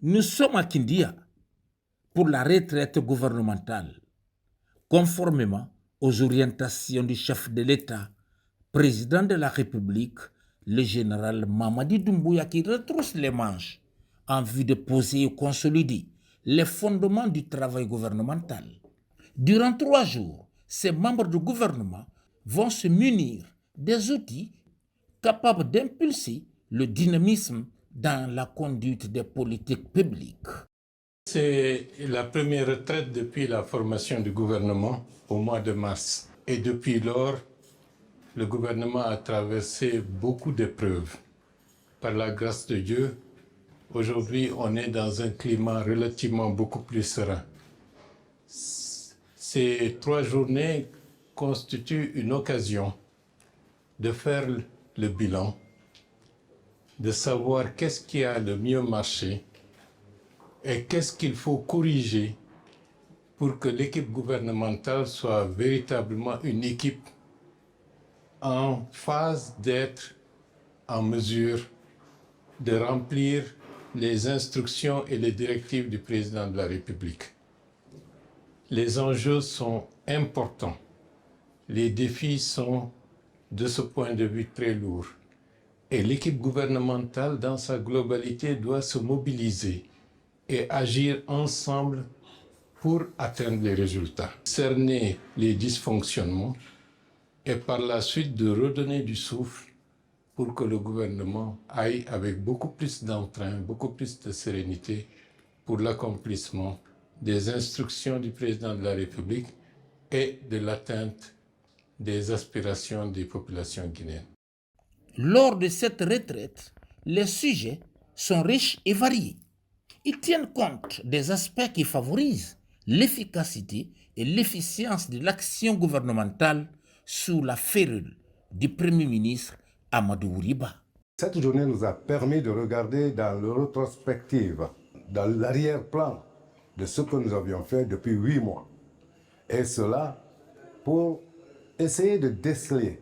Nous sommes à Kindia pour la retraite gouvernementale, conformément aux orientations du chef de l'État, président de la République, le général Mamadi Doumbouya, qui retrousse les manches en vue de poser et consolider les fondements du travail gouvernemental. Durant 3 jours, ces membres du gouvernement vont se munir des outils capables d'impulser le dynamisme dans la conduite des politiques publiques. C'est la première retraite depuis la formation du gouvernement au mois de mars. Et depuis lors, le gouvernement a traversé beaucoup d'épreuves. Par la grâce de Dieu, aujourd'hui, on est dans un climat relativement beaucoup plus serein. Ces 3 journées constituent une occasion de faire le bilan, de savoir qu'est-ce qui a le mieux marché et qu'est-ce qu'il faut corriger pour que l'équipe gouvernementale soit véritablement une équipe en phase d'être en mesure de remplir les instructions et les directives du président de la République. Les enjeux sont importants. Les défis sont, de ce point de vue, très lourds. Et l'équipe gouvernementale, dans sa globalité, doit se mobiliser et agir ensemble pour atteindre les résultats. Cerner les dysfonctionnements et par la suite de redonner du souffle pour que le gouvernement aille avec beaucoup plus d'entrain, beaucoup plus de sérénité pour l'accomplissement des instructions du président de la République et de l'atteinte des aspirations des populations guinéennes. Lors de cette retraite, les sujets sont riches et variés. Ils tiennent compte des aspects qui favorisent l'efficacité et l'efficience de l'action gouvernementale sous la férule du Premier ministre Amadou Ouriba. Cette journée nous a permis de regarder dans le rétrospective, dans l'arrière-plan de ce que nous avions fait depuis 8 mois. Et cela pour essayer de déceler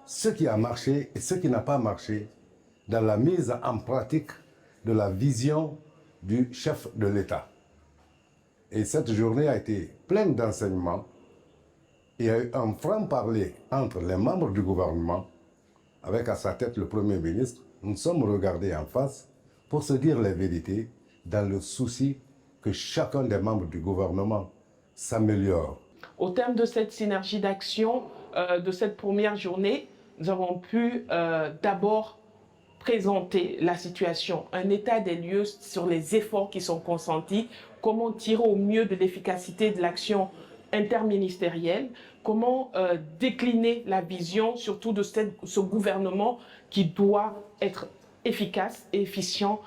ce qui a marché et ce qui n'a pas marché dans la mise en pratique de la vision du chef de l'État. Et cette journée a été pleine d'enseignements. Il y a eu un franc-parler entre les membres du gouvernement, avec à sa tête le Premier ministre. Nous nous sommes regardés en face pour se dire les vérités dans le souci que chacun des membres du gouvernement s'améliore. Au terme de cette synergie d'action, de cette première journée, nous avons pu d'abord présenter la situation, un état des lieux sur les efforts qui sont consentis, comment tirer au mieux de l'efficacité de l'action interministérielle, comment décliner la vision surtout de ce gouvernement qui doit être efficace et efficient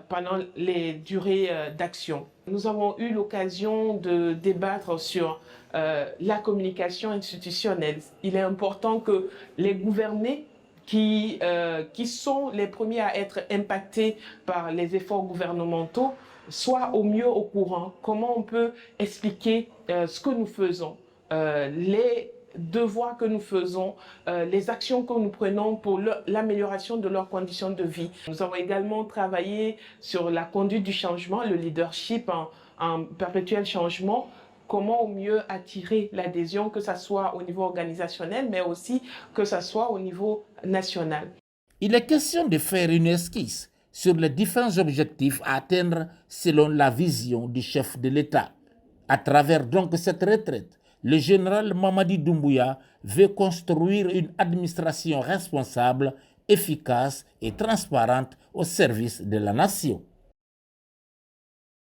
pendant les durées d'action. Nous avons eu l'occasion de débattre sur la communication institutionnelle. Il est important que les gouvernés qui sont les premiers à être impactés par les efforts gouvernementaux soient au mieux au courant. Comment on peut expliquer ce que nous faisons, les devoirs que nous faisons, les actions que nous prenons pour l'amélioration de leurs conditions de vie. Nous avons également travaillé sur la conduite du changement, le leadership en perpétuel changement, comment au mieux attirer l'adhésion, que ce soit au niveau organisationnel, mais aussi que ce soit au niveau national. Il est question de faire une esquisse sur les différents objectifs à atteindre selon la vision du chef de l'État. À travers donc cette retraite, le général Mamadi Doumbouya veut construire une administration responsable, efficace et transparente au service de la nation.